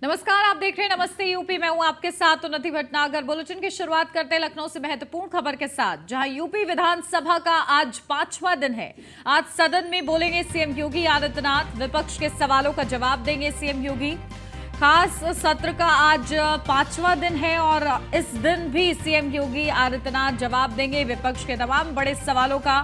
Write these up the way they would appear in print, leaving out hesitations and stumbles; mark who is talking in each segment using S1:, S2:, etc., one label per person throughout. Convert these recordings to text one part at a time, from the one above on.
S1: नमस्कार, आप देख रहे हैं नमस्ते यूपी। मैं हूं आपके साथ उन्नति भटनागर। बुलेटिन की शुरुआत करते हैं लखनऊ से महत्वपूर्ण खबर के साथ, जहां यूपी विधानसभा का आज 5वां दिन है। आज सदन में बोलेंगे सीएम योगी आदित्यनाथ, विपक्ष के सवालों का जवाब देंगे सीएम योगी। खास सत्र का आज 5वां दिन है और इस दिन भी सीएम योगी आदित्यनाथ जवाब देंगे विपक्ष के तमाम बड़े सवालों का।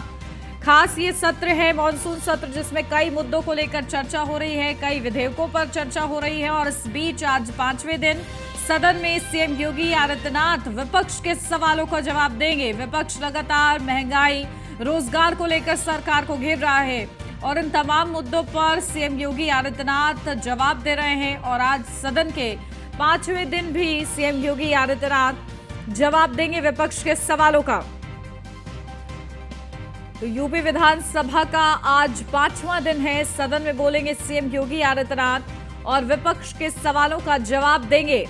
S1: खास ये सत्र है मॉनसून सत्र, जिसमें कई मुद्दों को लेकर चर्चा हो रही है, कई विधेयकों पर चर्चा हो रही है। और इस बीच आज 5वें दिन सदन में सीएम योगी आदित्यनाथ विपक्ष के सवालों का जवाब देंगे। विपक्ष लगातार महंगाई, रोजगार को लेकर सरकार को घेर रहा है और इन तमाम मुद्दों पर सीएम योगी आदित्यनाथ जवाब दे रहे हैं। और आज सदन के 5वें दिन भी सीएम योगी आदित्यनाथ जवाब देंगे विपक्ष के सवालों का। तो यूपी विधानसभा का आज 5वां दिन है। सदन में बोलेंगे सीएम योगी आदित्यनाथ और विपक्ष के सवालों का जवाब देंगे।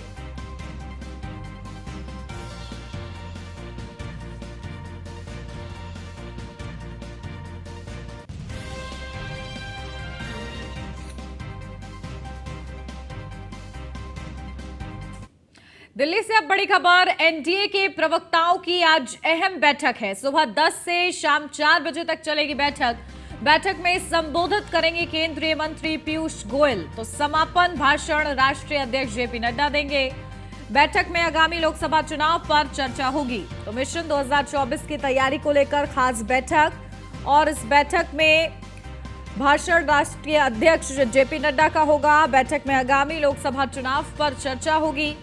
S1: दिल्ली से अब बड़ी खबर, एनडीए के प्रवक्ताओं की आज अहम बैठक है। सुबह 10 से शाम 4 बजे तक चलेगी बैठक में संबोधित करेंगे केंद्रीय मंत्री पीयूष गोयल। तो समापन भाषण राष्ट्रीय अध्यक्ष जेपी नड्डा देंगे। बैठक में आगामी लोकसभा चुनाव पर चर्चा होगी। तो मिशन 2024 की तैयारी को लेकर खास बैठक, और इस बैठक में भाषण राष्ट्रीय अध्यक्ष जेपी नड्डा का होगा। बैठक में आगामी लोकसभा चुनाव पर चर्चा होगी।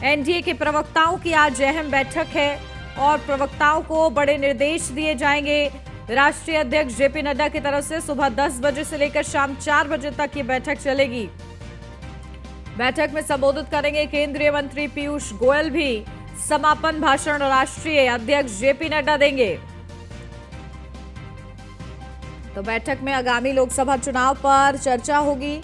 S1: एनडीए के प्रवक्ताओं की आज अहम बैठक है और प्रवक्ताओं को बड़े निर्देश दिए जाएंगे राष्ट्रीय अध्यक्ष जेपी नड्डा की तरफ से। सुबह 10 बजे से लेकर शाम 4 बजे तक ये बैठक चलेगी। बैठक में संबोधित करेंगे केंद्रीय मंत्री पीयूष गोयल भी। समापन भाषण राष्ट्रीय अध्यक्ष जेपी नड्डा देंगे। तो बैठक में आगामी लोकसभा चुनाव पर चर्चा होगी।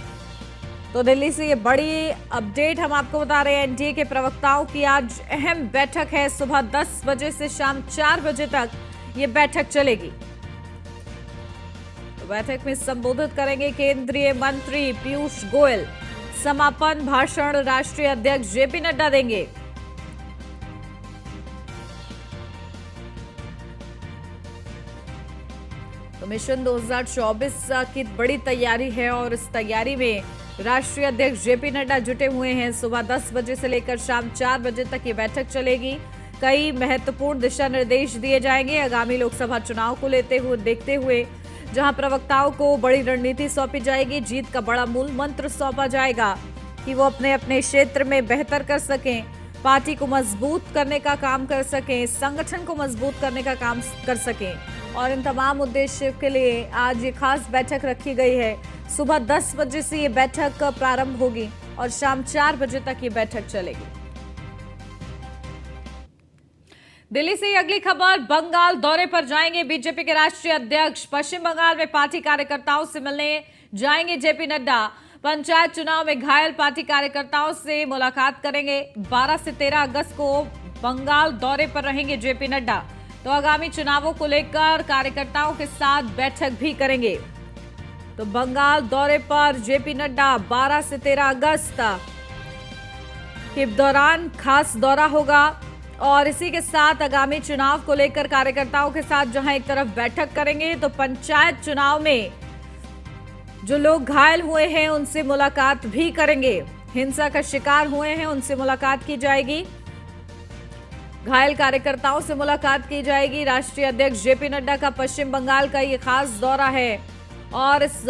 S1: तो दिल्ली से ये बड़ी अपडेट हम आपको बता रहे हैं। एनडीए के प्रवक्ताओं की आज अहम बैठक है। सुबह 10 बजे से शाम 4 बजे तक ये बैठक चलेगी। तो बैठक में संबोधित करेंगे केंद्रीय मंत्री पीयूष गोयल। समापन भाषण राष्ट्रीय अध्यक्ष जेपी नड्डा देंगे। तो मिशन 2024 की बड़ी तैयारी है और इस तैयारी में राष्ट्रीय अध्यक्ष जेपी नड्डा जुटे हुए हैं। सुबह 10 बजे से लेकर शाम 4 बजे तक ये बैठक चलेगी। कई महत्वपूर्ण दिशा निर्देश दिए जाएंगे आगामी लोकसभा चुनाव को देखते हुए, जहां प्रवक्ताओं को बड़ी रणनीति सौंपी जाएगी। जीत का बड़ा मूल मंत्र सौंपा जाएगा कि वो अपने अपने क्षेत्र में बेहतर कर सकें, पार्टी को मजबूत करने का काम कर सकें, संगठन को मजबूत करने का काम कर सकें। और इन तमाम उद्देश्य के लिए आज ये खास बैठक रखी गई है। सुबह 10 बजे से ये बैठक प्रारंभ होगी और शाम 4 बजे तक ये बैठक चलेगी। दिल्ली से अगली खबर, बंगाल दौरे पर जाएंगे बीजेपी के राष्ट्रीय अध्यक्ष। पश्चिम बंगाल में पार्टी कार्यकर्ताओं से मिलने जाएंगे जेपी नड्डा। पंचायत चुनाव में घायल पार्टी कार्यकर्ताओं से मुलाकात करेंगे। 12 से 13 अगस्त को बंगाल दौरे पर रहेंगे जेपी नड्डा। तो आगामी चुनावों को लेकर कार्यकर्ताओं के साथ बैठक भी करेंगे। तो बंगाल दौरे पर जेपी नड्डा 12 से 13 अगस्त के दौरान खास दौरा होगा। और इसी के साथ आगामी चुनाव को लेकर कार्यकर्ताओं के साथ जहां एक तरफ बैठक करेंगे, तो पंचायत चुनाव में जो लोग घायल हुए हैं उनसे मुलाकात भी करेंगे। हिंसा का शिकार हुए हैं उनसे मुलाकात की जाएगी। घायल कार्यकर्ताओं से मुलाकात की जाएगी। राष्ट्रीय अध्यक्ष जेपी नड्डा का पश्चिम बंगाल का ये खास दौरा है और इस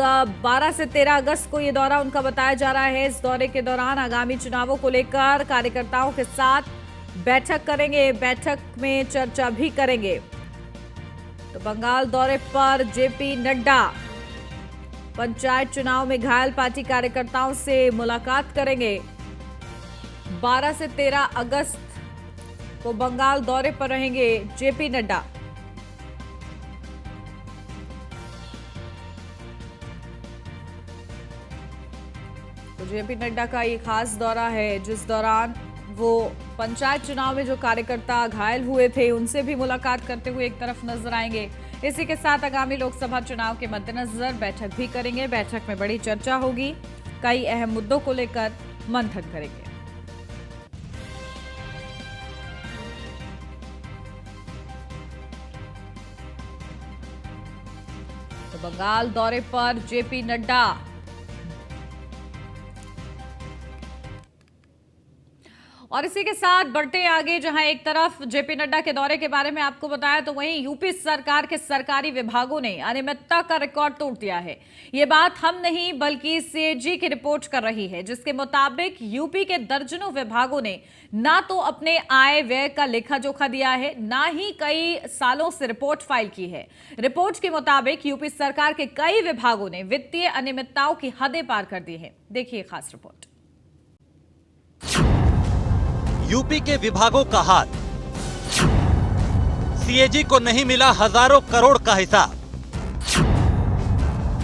S1: 12 से 13 अगस्त को ये दौरा उनका बताया जा रहा है। इस दौरे के दौरान आगामी चुनावों को लेकर कार्यकर्ताओं के साथ बैठक करेंगे। बैठक में चर्चा भी करेंगे। तो बंगाल दौरे पर जेपी नड्डा पंचायत चुनाव में घायल पार्टी कार्यकर्ताओं से मुलाकात करेंगे। 12 से 13 अगस्त को बंगाल दौरे पर रहेंगे जेपी नड्डा। तो जेपी नड्डा का ये खास दौरा है, जिस दौरान वो पंचायत चुनाव में जो कार्यकर्ता घायल हुए थे उनसे भी मुलाकात करते हुए एक तरफ नजर आएंगे। इसी के साथ आगामी लोकसभा चुनाव के मद्देनजर बैठक भी करेंगे। बैठक में बड़ी चर्चा होगी। कई अहम मुद्दों को लेकर मंथन करेंगे। तो बंगाल दौरे पर जेपी नड्डा। और इसी के साथ बढ़ते आगे, जहां एक तरफ जेपी नड्डा के दौरे के बारे में आपको बताया, तो वहीं यूपी सरकार के सरकारी विभागों ने अनियमितता का रिकॉर्ड तोड़ दिया है। ये बात हम नहीं बल्कि सीएजी की रिपोर्ट कर रही है, जिसके मुताबिक यूपी के दर्जनों विभागों ने ना तो अपने आय व्यय का लेखा जोखा दिया है, ना ही कई सालों से रिपोर्ट फाइल की है। रिपोर्ट के मुताबिक यूपी सरकार के कई विभागों ने वित्तीय अनियमितताओं की हदें पार कर दी है। देखिए खास रिपोर्ट।
S2: यूपी के विभागों का हाल, सीएजी को नहीं मिला हजारों करोड़ का हिसाब,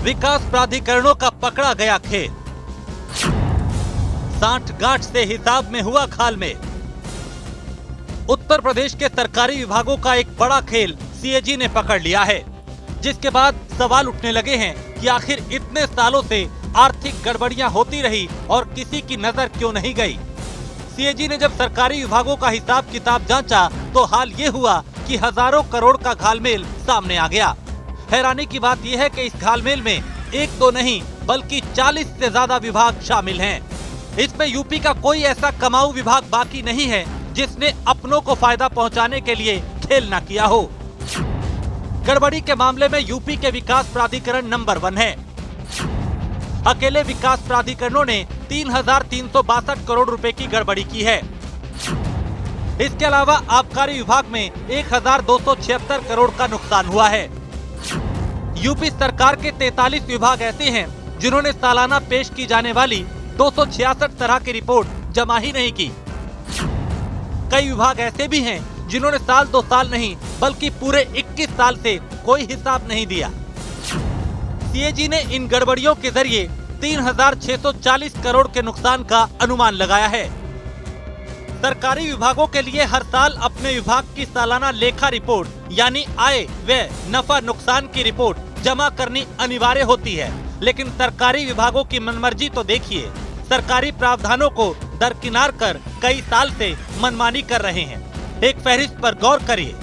S2: विकास प्राधिकरणों का पकड़ा गया खेल, साठगांठ से हिसाब में हुआ घालमेल। उत्तर प्रदेश के सरकारी विभागों का एक बड़ा खेल सीएजी ने पकड़ लिया है, जिसके बाद सवाल उठने लगे हैं कि आखिर इतने सालों से आर्थिक गड़बड़ियां होती रही और किसी की नजर क्यों नहीं गई। सीएजी ने जब सरकारी विभागों का हिसाब किताब जांचा तो हाल ये हुआ कि हजारों करोड़ का घालमेल सामने आ गया। हैरानी की बात यह है कि इस घालमेल में एक दो नहीं बल्कि 40 से ज्यादा विभाग शामिल हैं। इसमें यूपी का कोई ऐसा कमाऊ विभाग बाकी नहीं है जिसने अपनों को फायदा पहुंचाने के लिए खेल न किया हो। गड़बड़ी के मामले में यूपी के विकास प्राधिकरण नंबर 1 है। अकेले विकास प्राधिकरणों ने 3,362 करोड़ रुपए की गड़बड़ी की है। इसके अलावा आबकारी विभाग में 1,276 करोड़ का नुकसान हुआ है। यूपी सरकार के 43 विभाग ऐसे हैं जिन्होंने सालाना पेश की जाने वाली 266 तरह की रिपोर्ट जमा ही नहीं की। कई विभाग ऐसे भी हैं जिन्होंने साल 2 साल नहीं बल्कि पूरे 21 साल से कोई हिसाब नहीं दिया। सीएजी ने इन गड़बड़ियों के जरिए 3,640 करोड़ के नुकसान का अनुमान लगाया है। सरकारी विभागों के लिए हर साल अपने विभाग की सालाना लेखा रिपोर्ट यानी आय व्यय नफा नुकसान की रिपोर्ट जमा करनी अनिवार्य होती है, लेकिन सरकारी विभागों की मनमर्जी तो देखिए। सरकारी प्रावधानों को दरकिनार कर कई साल से मनमानी कर रहे हैं। एक फहरिस्त पर गौर करिए।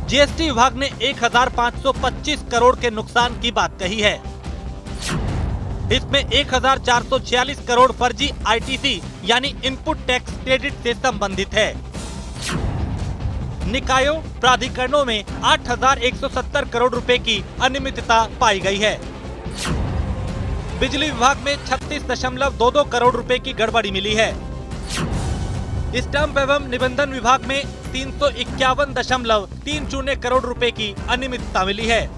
S2: जीएसटी विभाग ने 1,525 करोड़ के नुकसान की बात कही है। इसमें 1,446 करोड़ फर्जी आईटीसी यानी इनपुट टैक्स क्रेडिट से संबंधित है। निकायों प्राधिकरणों में 8,170 करोड़ रुपए की अनियमितता पाई गई है। बिजली विभाग में 36.22 करोड़ रुपए की गड़बड़ी मिली है। स्टाम्प एवं निबंधन विभाग में 351.30 करोड़ रुपए की अनियमितता मिली है।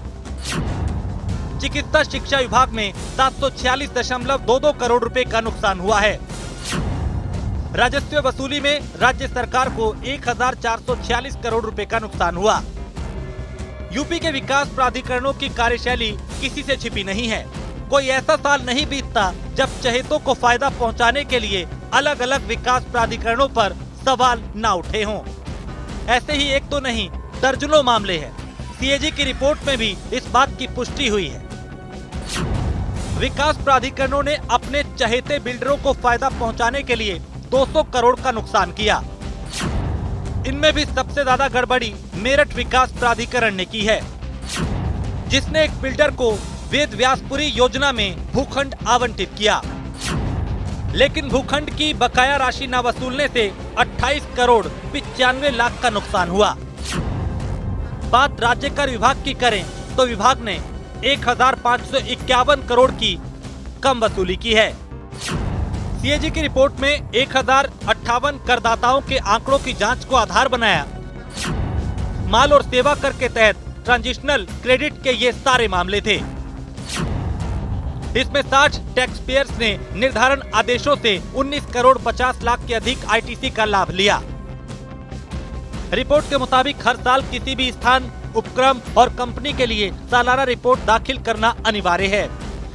S2: चिकित्सा शिक्षा विभाग में 746.22 करोड़ रुपए का नुकसान हुआ है। राजस्व वसूली में राज्य सरकार को 1,446 करोड़ रुपए का नुकसान हुआ। यूपी के विकास प्राधिकरणों की कार्यशैली किसी से छिपी नहीं है। कोई ऐसा साल नहीं बीतता जब चहेतों को फायदा पहुंचाने के लिए अलग अलग विकास प्राधिकरणों पर सवाल न उठे हों। ऐसे ही एक तो नहीं दर्जनों मामले हैं। सीएजी की रिपोर्ट में भी इस बात की पुष्टि हुई है। विकास प्राधिकरणों ने अपने चहेते बिल्डरों को फायदा पहुंचाने के लिए 200 करोड़ का नुकसान किया। इनमें भी सबसे ज्यादा गड़बड़ी मेरठ विकास प्राधिकरण ने की है, जिसने एक बिल्डर को वेद व्यासपुरी योजना में भूखंड आवंटित किया, लेकिन भूखंड की बकाया राशि न वसूलने से 28 करोड़ 95 लाख का नुकसान हुआ। बात राज्य कर विभाग की करें तो विभाग ने 1,551 करोड़ की कम वसूली की है। सीएजी की रिपोर्ट में 1,058 करदाताओं के आंकड़ों की जांच को आधार बनाया। माल और सेवा कर के तहत ट्रांजिशनल क्रेडिट के ये सारे मामले थे। इसमें 60 टैक्स पेयर्स ने निर्धारण आदेशों से 19 करोड़ 50 लाख के अधिक आईटीसी का लाभ लिया। रिपोर्ट के मुताबिक हर साल किसी भी स्थान, उपक्रम और कंपनी के लिए सालाना रिपोर्ट दाखिल करना अनिवार्य है।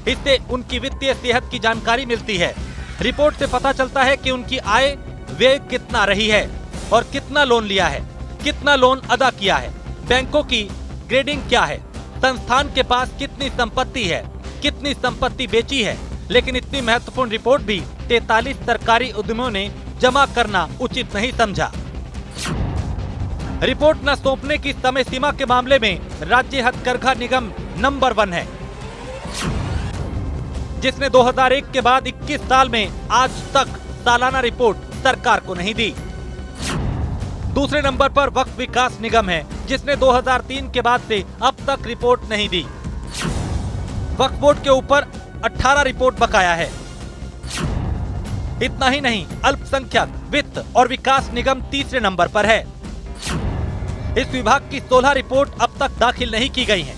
S2: इससे उनकी वित्तीय सेहत की जानकारी मिलती है। रिपोर्ट से पता चलता है कि उनकी आय व्यय कितना रही है और कितना लोन लिया है, कितना लोन अदा किया है, बैंकों की ग्रेडिंग क्या है, संस्थान के पास कितनी संपत्ति है, कितनी संपत्ति बेची है, लेकिन इतनी महत्वपूर्ण रिपोर्ट भी 43 सरकारी उद्यमों ने जमा करना उचित नहीं समझा। रिपोर्ट न सौंपने की समय सीमा के मामले में राज्य हथकरघा निगम नंबर 1 है, जिसने 2001 के बाद 21 साल में आज तक सालाना रिपोर्ट सरकार को नहीं दी। दूसरे नंबर पर वक्फ विकास निगम है, जिसने 2003 के बाद से अब तक रिपोर्ट नहीं दी। वक्फ बोर्ड के ऊपर 18 रिपोर्ट बकाया है। इतना ही नहीं, अल्पसंख्यक वित्त और विकास निगम तीसरे नंबर पर है। इस विभाग की 16 रिपोर्ट अब तक दाखिल नहीं की गई हैं।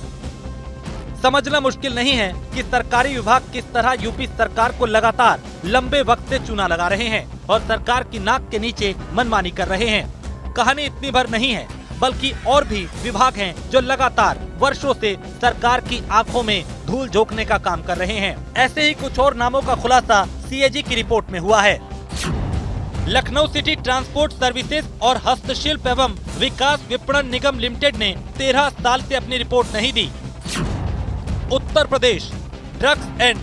S2: समझना मुश्किल नहीं है कि सरकारी विभाग किस तरह यूपी सरकार को लगातार लंबे वक्त से चूना लगा रहे हैं और सरकार की नाक के नीचे मनमानी कर रहे हैं। कहानी इतनी भर नहीं है, बल्कि और भी विभाग हैं जो लगातार वर्षों से सरकार की आंखों में धूल झोंकने का काम कर रहे हैं। ऐसे ही कुछ और नामों का खुलासा सीएजी की रिपोर्ट में हुआ है। लखनऊ सिटी ट्रांसपोर्ट सर्विसेज और हस्तशिल्प एवं विकास विपणन निगम लिमिटेड ने 13 साल से अपनी रिपोर्ट नहीं दी। Uttar Pradesh drugs and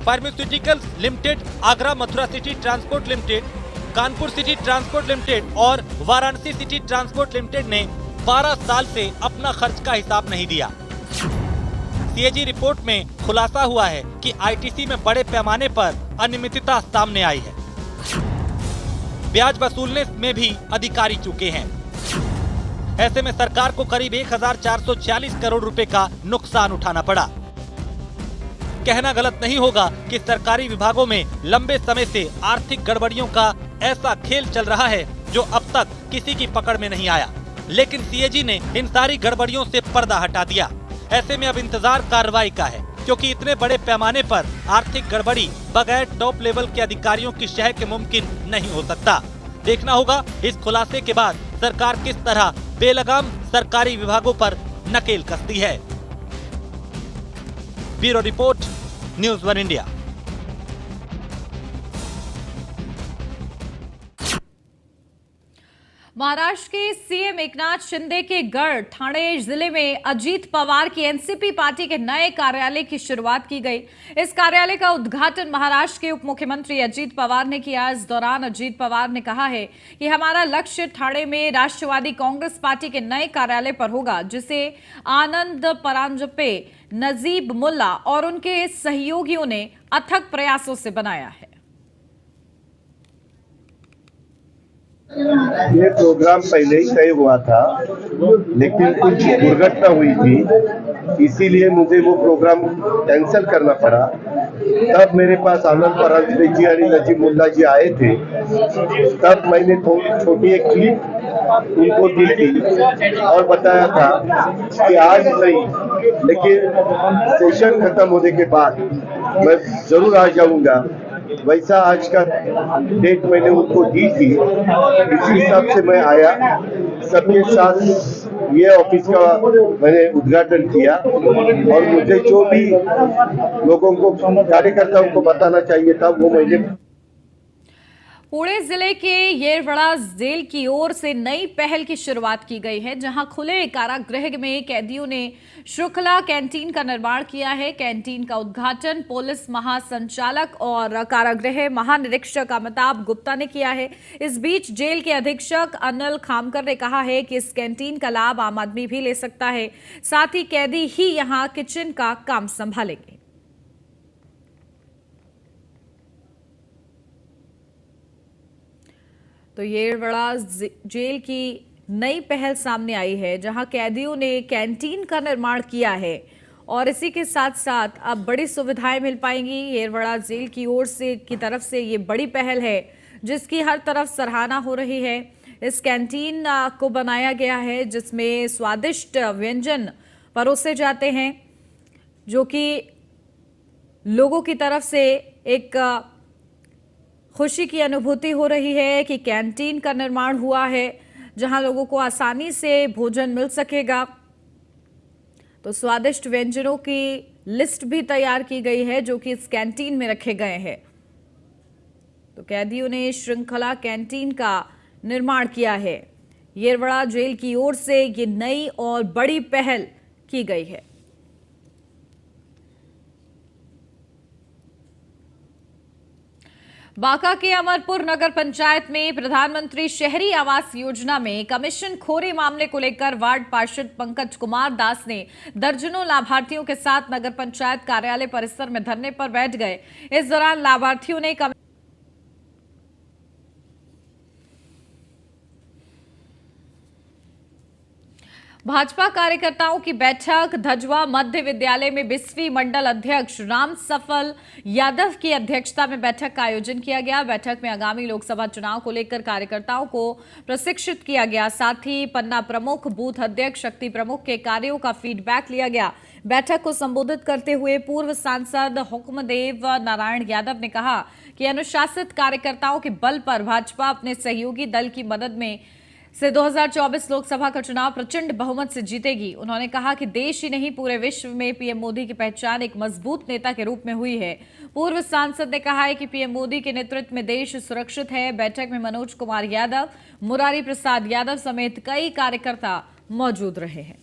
S2: pharmaceuticals limited, Agra Mathura city transport limited, Kanpur city transport limited और वाराणसी सिटी ट्रांसपोर्ट लिमिटेड ने 12 साल से अपना खर्च का हिसाब नहीं दिया। सीएजी रिपोर्ट में खुलासा हुआ है कि आईटीसी में बड़े पैमाने पर अनियमितता सामने आई है। ब्याज वसूलने में भी अधिकारी चूके हैं। ऐसे में सरकार को करीब 1440 करोड़ रुपए का नुकसान उठाना पड़ा। कहना गलत नहीं होगा कि सरकारी विभागों में लंबे समय से आर्थिक गड़बड़ियों का ऐसा खेल चल रहा है जो अब तक किसी की पकड़ में नहीं आया, लेकिन सीएजी ने इन सारी गड़बड़ियों से पर्दा हटा दिया। ऐसे में अब इंतजार कार्रवाई का है, क्योंकि इतने बड़े पैमाने पर आर्थिक गड़बड़ी बगैर टॉप लेवल के अधिकारियों की शह के मुमकिन नहीं हो सकता। देखना होगा इस खुलासे के बाद सरकार किस तरह बेलगाम सरकारी विभागों पर नकेल कसती है। Bureau report, news 1 India.
S1: Maharashtra के सीएम एकनाथ शिंदे के गढ़ ठाणे जिले में अजीत पवार की एनसीपी पार्टी के नए कार्यालय की शुरुआत की गई। इस कार्यालय का उद्घाटन महाराष्ट्र के उप मुख्यमंत्री अजीत पवार ने किया। इस दौरान अजीत पवार ने कहा है कि हमारा लक्ष्य ठाणे में राष्ट्रवादी कांग्रेस पार्टी के नए कार्यालय पर होगा, जिसे आनंद परांजपे, नजीब मुल्ला और उनके सहयोगियों ने अथक प्रयासों से बनाया है।
S3: ये प्रोग्राम पहले ही तय हुआ था, लेकिन कुछ दुर्घटना हुई थी, इसीलिए मुझे वो प्रोग्राम कैंसिल करना पड़ा। तब मेरे पास आनंद परांजपे जी और नजीब मुल्ला जी आए थे। तब मैंने छोटी एक क्लिप उनको दी थी और बताया था कि आज नहीं, लेकिन सेशन खत्म होने के बाद मैं जरूर आ जाऊंगा। वैसा आज का डेट मैंने उनको दी थी, इसी हिसाब से मैं आया। सबके साथ ये ऑफिस का मैंने उद्घाटन किया और मुझे जो भी लोगों को, कार्यकर्ताओं को बताना चाहिए था वो मैंने।
S1: पुणे जिले के येरवड़ा जेल की ओर से नई पहल की शुरुआत की गई है, जहां खुले कारागृह में कैदियों ने श्रृंखला कैंटीन का निर्माण किया है। कैंटीन का उद्घाटन पुलिस महासंचालक और कारागृह महानिरीक्षक अमिताभ गुप्ता ने किया है। इस बीच जेल के अधीक्षक अनिल खामकर ने कहा है कि इस कैंटीन का लाभ आम आदमी भी ले सकता है, साथ ही कैदी ही यहां किचन का काम संभालेंगे। तो येरवड़ा जेल की नई पहल सामने आई है, जहां कैदियों ने कैंटीन का निर्माण किया है और इसी के साथ साथ अब बड़ी सुविधाएं मिल पाएंगी। येरवड़ा जेल की ओर से की तरफ से ये बड़ी पहल है, जिसकी हर तरफ सराहना हो रही है। इस कैंटीन को बनाया गया है, जिसमें स्वादिष्ट व्यंजन परोसे जाते हैं, जो कि लोगों की तरफ से एक खुशी की अनुभूति हो रही है कि कैंटीन का निर्माण हुआ है, जहां लोगों को आसानी से भोजन मिल सकेगा। तो स्वादिष्ट व्यंजनों की लिस्ट भी तैयार की गई है, जो कि इस कैंटीन में रखे गए हैं। तो कैदियों ने श्रृंखला कैंटीन का निर्माण किया है। येरवड़ा जेल की ओर से ये नई और बड़ी पहल की गई है। बांका के अमरपुर नगर पंचायत में प्रधानमंत्री शहरी आवास योजना में कमीशन खोरी मामले को लेकर वार्ड पार्षद पंकज कुमार दास ने दर्जनों लाभार्थियों के साथ नगर पंचायत कार्यालय परिसर में धरने पर बैठ गए। इस दौरान लाभार्थियों ने भाजपा कार्यकर्ताओं की बैठक धजवा मध्य विद्यालय में 20वीं मंडल अध्यक्ष राम सफल यादव की अध्यक्षता में बैठक का आयोजन किया गया। बैठक में आगामी लोकसभा चुनाव को लेकर कार्यकर्ताओं को प्रशिक्षित किया गया। साथ ही पन्ना प्रमुख, बूथ अध्यक्ष, शक्ति प्रमुख के कार्यों का फीडबैक लिया गया। बैठक को संबोधित करते हुए पूर्व सांसद हुक्मदेव नारायण यादव ने कहा कि अनुशासित कार्यकर्ताओं के बल पर भाजपा अपने सहयोगी दल की मदद में से 2024 लोकसभा का चुनाव प्रचंड बहुमत से जीतेगी। उन्होंने कहा कि देश ही नहीं पूरे विश्व में पीएम मोदी की पहचान एक मजबूत नेता के रूप में हुई है। पूर्व सांसद ने कहा है कि पीएम मोदी के नेतृत्व में देश सुरक्षित है। बैठक में मनोज कुमार यादव, मुरारी प्रसाद यादव समेत कई कार्यकर्ता मौजूद रहे हैं।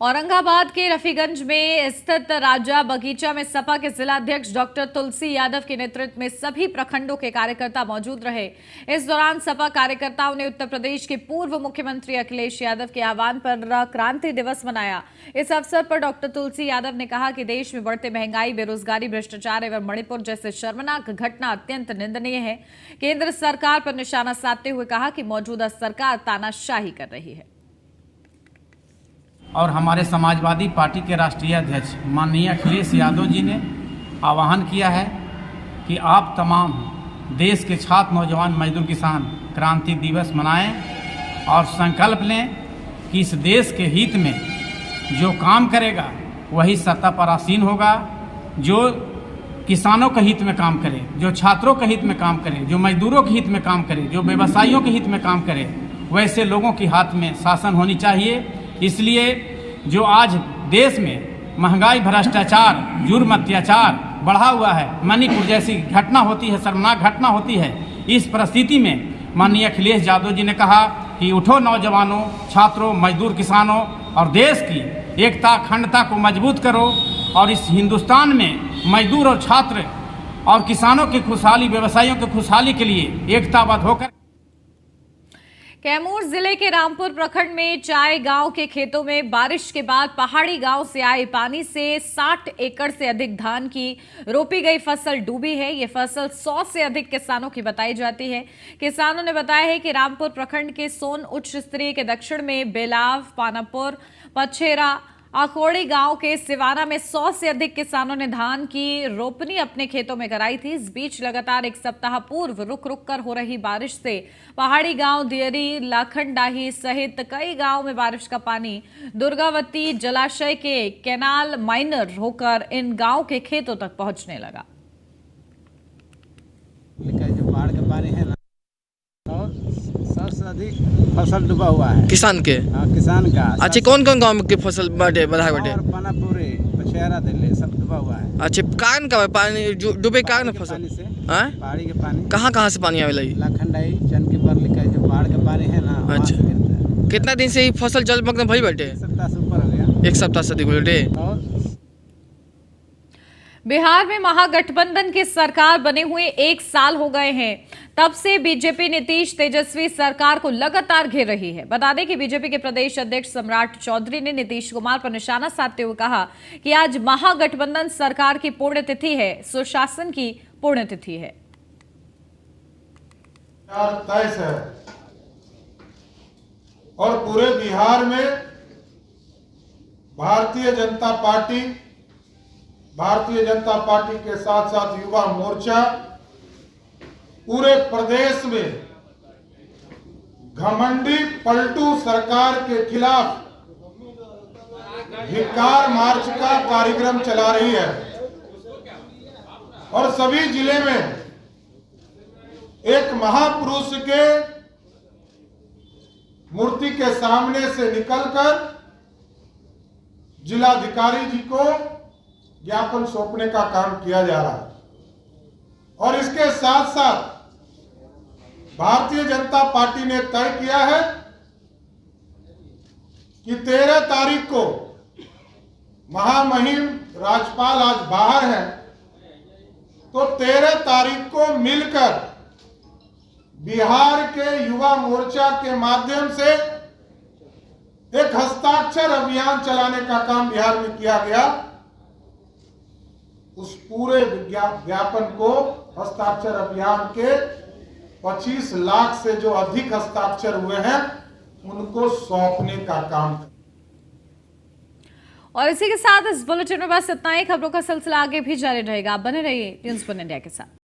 S1: औरंगाबाद के रफीगंज में स्थित राजा बगीचा में सपा के जिला अध्यक्ष डॉक्टर तुलसी यादव के नेतृत्व में सभी प्रखंडों के कार्यकर्ता मौजूद रहे। इस दौरान सपा कार्यकर्ताओं ने उत्तर प्रदेश के पूर्व मुख्यमंत्री अखिलेश यादव के आह्वान पर क्रांति दिवस मनाया। इस अवसर पर डॉक्टर तुलसी यादव ने कहा कि देश में बढ़ते महंगाई, बेरोजगारी, भ्रष्टाचार एवं मणिपुर जैसे शर्मनाक घटना अत्यंत निंदनीय है। केंद्र सरकार पर निशाना साधते हुए कहा कि मौजूदा सरकार तानाशाही कर रही है।
S4: और हमारे समाजवादी पार्टी के राष्ट्रीय अध्यक्ष माननीय अखिलेश यादव जी ने आह्वान किया है कि आप तमाम देश के छात्र, नौजवान, मजदूर, किसान क्रांति दिवस मनाएं और संकल्प लें कि इस देश के हित में जो काम करेगा वही सत्ता पर आसीन होगा। जो किसानों के हित में काम करे, जो छात्रों के हित में काम करे, जो मजदूरों के हित में काम करे, जो व्यवसायियों के हित में काम करे, वैसे लोगों के हाथ में शासन होनी चाहिए। इसलिए जो आज देश में महंगाई, भ्रष्टाचार, जुर्म, अत्याचार बढ़ा हुआ है, मणिपुर जैसी घटना होती है, शर्मनाक घटना होती है, इस परिस्थिति में माननीय अखिलेश यादव जी ने कहा कि उठो नौजवानों, छात्रों, मजदूर, किसानों और देश की एकता, अखंडता को मजबूत करो और इस हिंदुस्तान में मजदूर और छात्र और किसानों की खुशहाली, व्यवसायियों की खुशहाली के लिए एकताबद्ध होकर।
S1: कैमूर जिले के रामपुर प्रखंड में चाय गांव के खेतों में बारिश के बाद पहाड़ी गांव से आए पानी से 60 एकड़ से अधिक धान की रोपी गई फसल डूबी है। ये फसल 100 से अधिक किसानों की बताई जाती है। किसानों ने बताया है कि रामपुर प्रखंड के सोन उच्च स्तरीय के दक्षिण में बेलाव, पानापुर, पछेरा, आखोड़ी गांव के सिवाना में 100 से अधिक किसानों ने धान की रोपनी अपने खेतों में कराई थी। इस बीच लगातार एक सप्ताह पूर्व रुक रुक कर हो रही बारिश से पहाड़ी गांव दियरी, लाखनडाही सहित कई गांव में बारिश का पानी दुर्गावती जलाशय के कैनाल माइनर होकर इन गांव के खेतों तक पहुंचने लगा।
S5: जो बाढ़ का पानी है ना, और सबसे अधिक फसल डूबा हुआ है
S6: किसान के।
S5: हाँ, किसान का।
S6: अच्छा, कौन कौन गांव की फसल बाटे बढ़ा बाटे?
S5: और पानापुरी, पछेरा, दिल्ली सब डूबा हुआ है।
S6: अच्छा, कारण का पानी डूबे कारण फसल?
S5: पानी से,
S6: हाँ?
S5: पहाड़ी के पानी।
S6: कहाँ से पानी आवेला?
S5: लाखनडाई, चनकी पर लिखा है, जो बाढ़ का पानी है ना, वहाँ से गिरता है।
S6: कितना दिन से ये फसल जलमग्न भई बाटे?
S5: एक सप्ताह से ऊपर हो गया।
S6: एक सप्ताह से अधिक बाटे।
S5: और
S1: बिहार में महागठबंधन की सरकार बने हुए 1 साल हो गए हैं। तब से बीजेपी नीतीश तेजस्वी सरकार को लगातार घेर रही है। बता दें कि बीजेपी के प्रदेश अध्यक्ष सम्राट चौधरी ने नीतीश कुमार पर निशाना साधते हुए कहा कि आज महागठबंधन सरकार की पुण्यतिथि है, सुशासन की पुण्यतिथि है।
S7: तय है और पूरे बिहार में भारतीय जनता पार्टी के साथ साथ युवा मोर्चा पूरे प्रदेश में घमंडी पलटू सरकार के खिलाफ धिक्कार मार्च का कार्यक्रम चला रही है और सभी जिले में एक महापुरुष के मूर्ति के सामने से निकलकर जिलाधिकारी जी को ज्ञापन सौंपने का काम किया जा रहा है और इसके साथ साथ भारतीय जनता पार्टी ने तय किया है कि 13 तारीख को महामहिम राज्यपाल आज बाहर हैं, तो 13 तारीख को मिलकर बिहार के युवा मोर्चा के माध्यम से एक हस्ताक्षर अभियान चलाने का काम बिहार में किया गया। उस पूरे ज्ञापन को हस्ताक्षर अभियान के 25 लाख से जो अधिक हस्ताक्षर हुए हैं उनको सौंपने का काम।
S1: और इसी के साथ इस बुलेटिन में बस इतना ही। खबरों का सिलसिला आगे भी जारी रहेगा। आप बने रहिए न्यूज़ 1 इंडिया के साथ।